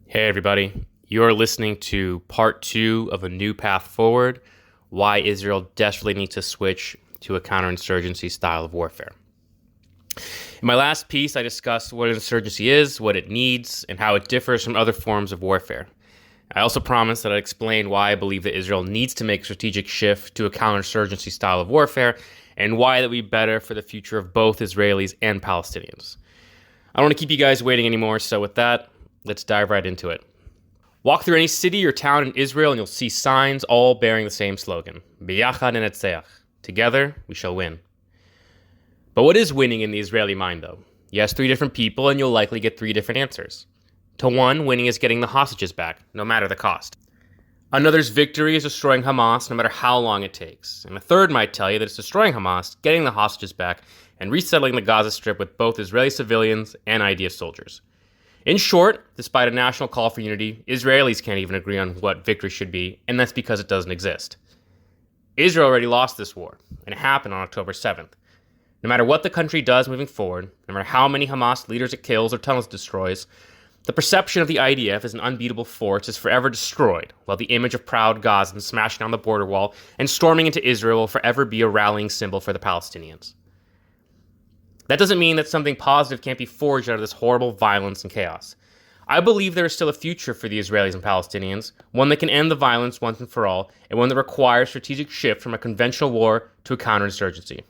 Hey everybody, you're listening to part 2 of A New Path Forward, Why Israel Desperately Needs to Switch to a Counterinsurgency Style of Warfare. In my last piece, I discussed what insurgency is, what it needs, and how it differs from other forms of warfare. I also promised that I'd explain why I believe that Israel needs to make a strategic shift to a counterinsurgency style of warfare, and why that would be better for the future of both Israelis and Palestinians. I don't want to keep you guys waiting anymore, so with that, let's dive right into it. Walk through any city or town in Israel and you'll see signs all bearing the same slogan, Biyachad Nenetzeach. Together, we shall win. But what is winning in the Israeli mind, though? You ask 3 different people and you'll likely get 3 different answers. To one, winning is getting the hostages back, no matter the cost. Another's victory is destroying Hamas, no matter how long it takes. And a third might tell you that it's destroying Hamas, getting the hostages back, and resettling the Gaza Strip with both Israeli civilians and IDF soldiers. In short, despite a national call for unity, Israelis can't even agree on what victory should be, and that's because it doesn't exist. Israel already lost this war, and it happened on October 7th. No matter what the country does moving forward, no matter how many Hamas leaders it kills or tunnels it destroys, the perception of the IDF as an unbeatable force is forever destroyed, while the image of proud Gazans smashing down the border wall and storming into Israel will forever be a rallying symbol for the Palestinians. That doesn't mean that something positive can't be forged out of this horrible violence and chaos. I believe there is still a future for the Israelis and Palestinians, one that can end the violence once and for all, and one that requires strategic shift from a conventional war to a counterinsurgency.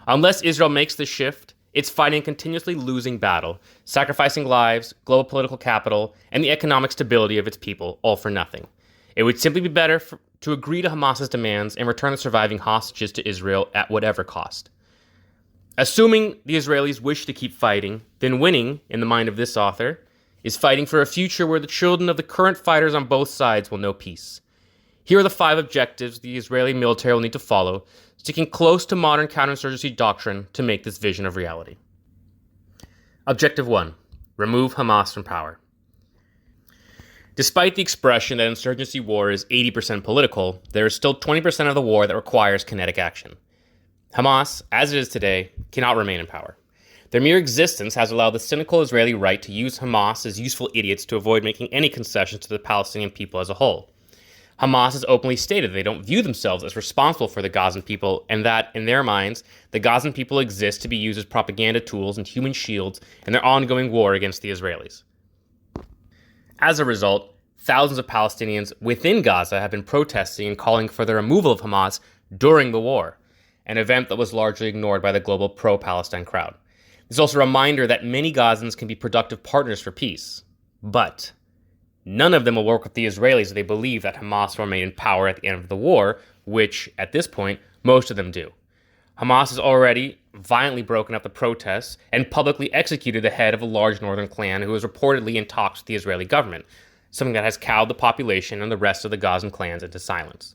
Unless Israel makes this shift, it's fighting a continuously losing battle, sacrificing lives, global political capital, and the economic stability of its people, all for nothing. It would simply be better to agree to Hamas's demands and return the surviving hostages to Israel at whatever cost. Assuming the Israelis wish to keep fighting, then winning, in the mind of this author, is fighting for a future where the children of the current fighters on both sides will know peace. Here are the 5 objectives the Israeli military will need to follow, sticking close to modern counterinsurgency doctrine to make this vision of reality. Objective 1. Remove Hamas from power. Despite the expression that insurgency war is 80% political, there is still 20% of the war that requires kinetic action. Hamas, as it is today, cannot remain in power. Their mere existence has allowed the cynical Israeli right to use Hamas as useful idiots to avoid making any concessions to the Palestinian people as a whole. Hamas has openly stated they don't view themselves as responsible for the Gazan people, and that, in their minds, the Gazan people exist to be used as propaganda tools and human shields in their ongoing war against the Israelis. As a result, thousands of Palestinians within Gaza have been protesting and calling for the removal of Hamas during the war, an event that was largely ignored by the global pro-Palestine crowd. It's also a reminder that many Gazans can be productive partners for peace, but none of them will work with the Israelis if they believe that Hamas will remain in power at the end of the war, which, at this point, most of them do. Hamas has already violently broken up the protests and publicly executed the head of a large northern clan who is reportedly in talks with the Israeli government, something that has cowed the population and the rest of the Gazan clans into silence.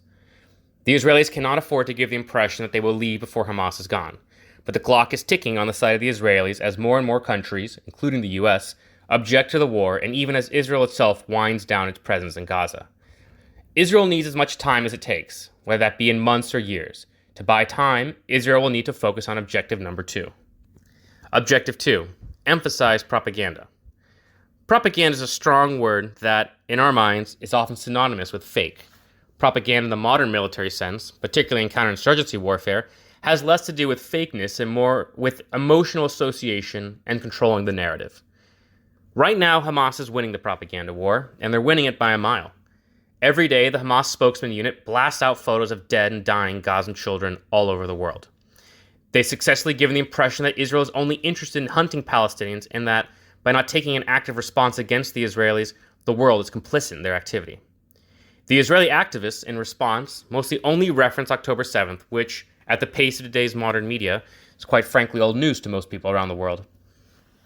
The Israelis cannot afford to give the impression that they will leave before Hamas is gone, but the clock is ticking on the side of the Israelis as more and more countries, including the US, object to the war, and even as Israel itself winds down its presence in Gaza. Israel needs as much time as it takes, whether that be in months or years. To buy time, Israel will need to focus on objective number 2. Objective 2. Emphasize propaganda. Propaganda is a strong word that, in our minds, is often synonymous with fake. Propaganda in the modern military sense, particularly in counterinsurgency warfare, has less to do with fakeness and more with emotional association and controlling the narrative. Right now, Hamas is winning the propaganda war, and they're winning it by a mile. Every day, the Hamas spokesman unit blasts out photos of dead and dying Gazan children all over the world. They've successfully given the impression that Israel is only interested in hunting Palestinians and that, by not taking an active response against the Israelis, the world is complicit in their activity. The Israeli activists, in response, mostly only reference October 7th, which, at the pace of today's modern media, is quite frankly old news to most people around the world.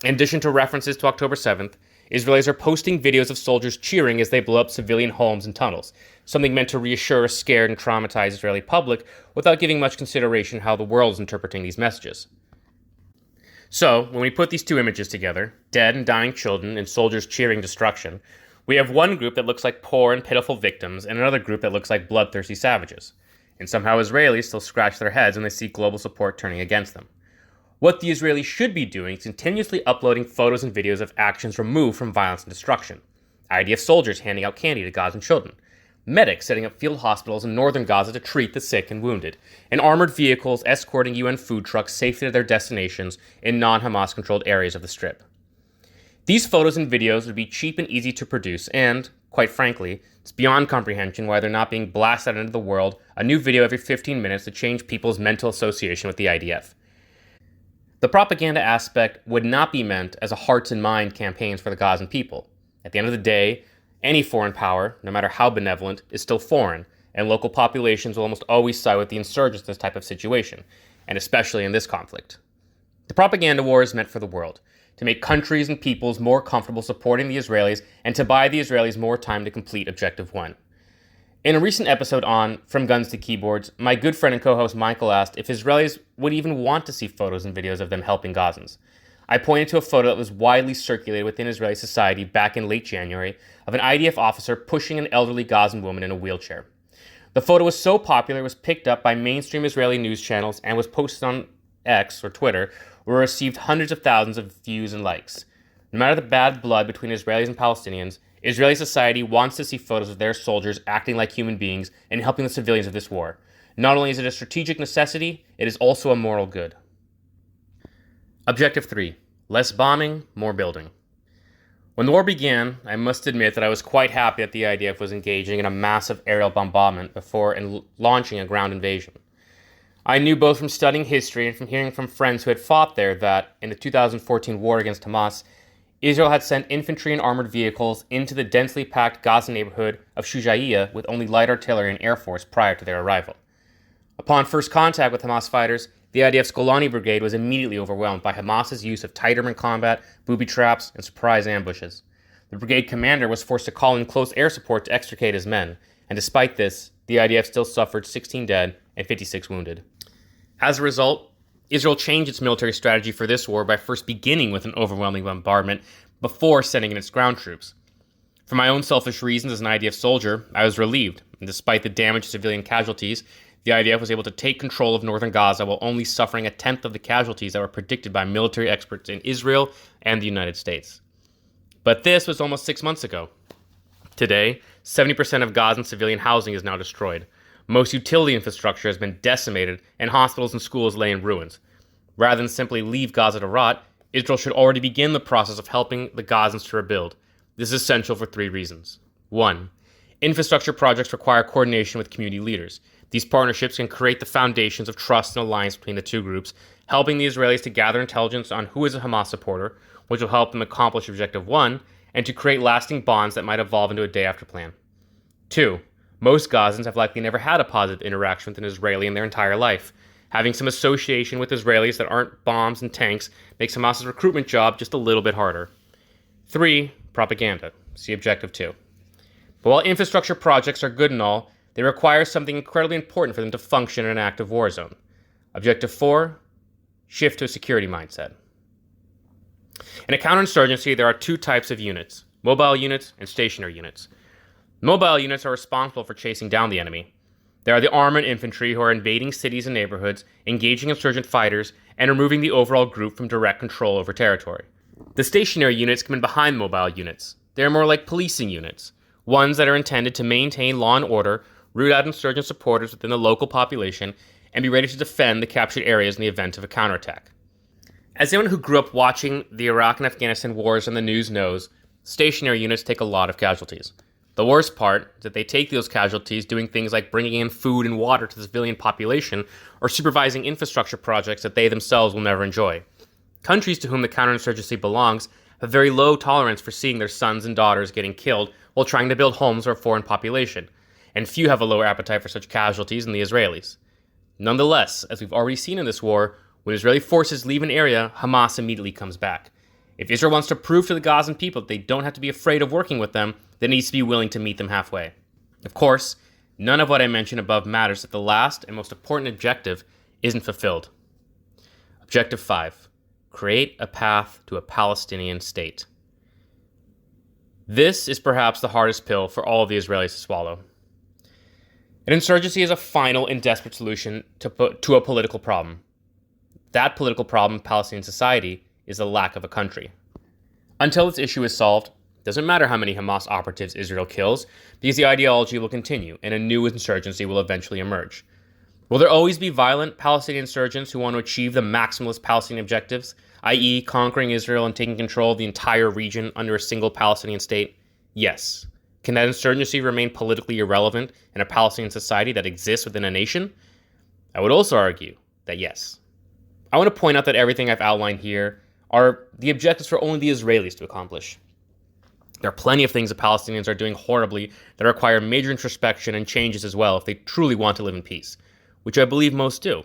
In addition to references to October 7th, Israelis are posting videos of soldiers cheering as they blow up civilian homes and tunnels, something meant to reassure a scared and traumatized Israeli public without giving much consideration how the world is interpreting these messages. So, when we put these 2 images together, dead and dying children and soldiers cheering destruction, we have one group that looks like poor and pitiful victims and another group that looks like bloodthirsty savages. And somehow Israelis still scratch their heads when they see global support turning against them. What the Israelis should be doing is continuously uploading photos and videos of actions removed from violence and destruction. IDF soldiers handing out candy to Gazan children. Medics setting up field hospitals in northern Gaza to treat the sick and wounded. And armored vehicles escorting UN food trucks safely to their destinations in non-Hamas controlled areas of the Strip. These photos and videos would be cheap and easy to produce, and, quite frankly, it's beyond comprehension why they're not being blasted out into the world a new video every 15 minutes to change people's mental association with the IDF. The propaganda aspect would not be meant as a hearts and mind campaigns for the Gazan people. At the end of the day, any foreign power, no matter how benevolent, is still foreign, and local populations will almost always side with the insurgents in this type of situation, and especially in this conflict. The propaganda war is meant for the world, to make countries and peoples more comfortable supporting the Israelis and to buy the Israelis more time to complete Objective 1. In a recent episode on From Guns to Keyboards, my good friend and co-host Michael asked if Israelis would even want to see photos and videos of them helping Gazans. I pointed to a photo that was widely circulated within Israeli society back in late January of an IDF officer pushing an elderly Gazan woman in a wheelchair. The photo was so popular it was picked up by mainstream Israeli news channels and was posted on X or Twitter, where it received hundreds of thousands of views and likes. No matter the bad blood between Israelis and Palestinians, Israeli society wants to see photos of their soldiers acting like human beings and helping the civilians of this war. Not only is it a strategic necessity, it is also a moral good. Objective 3. Less bombing, more building. When the war began, I must admit that I was quite happy that the IDF was engaging in a massive aerial bombardment before launching a ground invasion. I knew both from studying history and from hearing from friends who had fought there that, in the 2014 war against Hamas, Israel had sent infantry and armored vehicles into the densely packed Gaza neighborhood of Shujaiya with only light artillery and air force prior to their arrival. Upon first contact with Hamas fighters, the IDF's Golani Brigade was immediately overwhelmed by Hamas's use of tight-armor combat, booby traps, and surprise ambushes. The brigade commander was forced to call in close air support to extricate his men, and despite this, the IDF still suffered 16 dead and 56 wounded. As a result, Israel changed its military strategy for this war by first beginning with an overwhelming bombardment before sending in its ground troops. For my own selfish reasons as an IDF soldier, I was relieved, and despite the damage to civilian casualties, the IDF was able to take control of northern Gaza while only suffering a tenth of the casualties that were predicted by military experts in Israel and the United States. But this was almost 6 months ago. Today, 70% of Gazan civilian housing is now destroyed. Most utility infrastructure has been decimated, and hospitals and schools lay in ruins. Rather than simply leave Gaza to rot, Israel should already begin the process of helping the Gazans to rebuild. This is essential for 3 reasons. 1. Infrastructure projects require coordination with community leaders. These partnerships can create the foundations of trust and alliance between the two groups, helping the Israelis to gather intelligence on who is a Hamas supporter, which will help them accomplish Objective 1, and to create lasting bonds that might evolve into a day-after plan. 2. Most Gazans have likely never had a positive interaction with an Israeli in their entire life. Having some association with Israelis that aren't bombs and tanks makes Hamas's recruitment job just a little bit harder. 3. Propaganda. See Objective 2. But while infrastructure projects are good and all, they require something incredibly important for them to function in an active war zone. Objective 4. Shift to a security mindset. In a counterinsurgency, there are 2 types of units: mobile units and stationary units. Mobile units are responsible for chasing down the enemy. They are the armored infantry who are invading cities and neighborhoods, engaging insurgent fighters, and removing the overall group from direct control over territory. The stationary units come in behind mobile units. They are more like policing units, ones that are intended to maintain law and order, root out insurgent supporters within the local population, and be ready to defend the captured areas in the event of a counterattack. As anyone who grew up watching the Iraq and Afghanistan wars on the news knows, stationary units take a lot of casualties. The worst part is that they take those casualties doing things like bringing in food and water to the civilian population or supervising infrastructure projects that they themselves will never enjoy. Countries to whom the counterinsurgency belongs have very low tolerance for seeing their sons and daughters getting killed while trying to build homes for a foreign population, and few have a lower appetite for such casualties than the Israelis. Nonetheless, as we've already seen in this war, when Israeli forces leave an area, Hamas immediately comes back. If Israel wants to prove to the Gazan people that they don't have to be afraid of working with them, then it needs to be willing to meet them halfway. Of course, none of what I mentioned above matters if the last and most important objective isn't fulfilled. Objective 5. Create a path to a Palestinian state. This is perhaps the hardest pill for all of the Israelis to swallow. An insurgency is a final and desperate solution to a political problem. that political problem of Palestinian society is the lack of a country. Until this issue is solved, it doesn't matter how many Hamas operatives Israel kills, because the ideology will continue and a new insurgency will eventually emerge. Will there always be violent Palestinian insurgents who want to achieve the maximalist Palestinian objectives, i.e. conquering Israel and taking control of the entire region under a single Palestinian state? Yes. Can that insurgency remain politically irrelevant in a Palestinian society that exists within a nation? I would also argue that yes. I want to point out that everything I've outlined here are the objectives for only the Israelis to accomplish. There are plenty of things the Palestinians are doing horribly that require major introspection and changes as well if they truly want to live in peace, which I believe most do.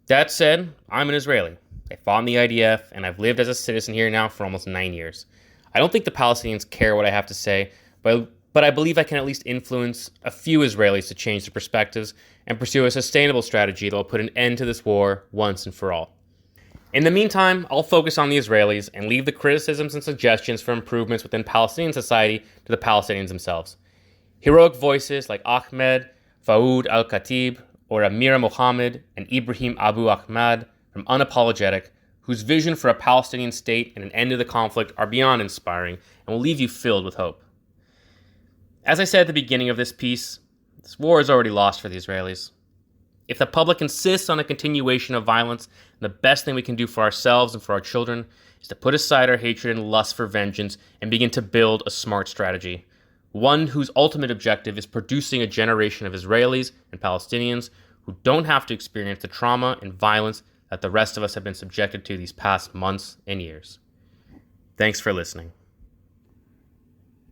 That said, I'm an Israeli. I fought in the IDF, and I've lived as a citizen here now for almost 9 years. I don't think the Palestinians care what I have to say, but I believe I can at least influence a few Israelis to change their perspectives and pursue a sustainable strategy that will put an end to this war once and for all. In the meantime, I'll focus on the Israelis and leave the criticisms and suggestions for improvements within Palestinian society to the Palestinians themselves. Heroic voices like Ahmed, Fouad al-Khatib, or Amira Mohammed and Ibrahim Abu Ahmad from Unapologetic, whose vision for a Palestinian state and an end to the conflict are beyond inspiring and will leave you filled with hope. As I said at the beginning of this piece, this war is already lost for the Israelis. If the public insists on a continuation of violence, the best thing we can do for ourselves and for our children is to put aside our hatred and lust for vengeance and begin to build a smart strategy. One whose ultimate objective is producing a generation of Israelis and Palestinians who don't have to experience the trauma and violence that the rest of us have been subjected to these past months and years. Thanks for listening.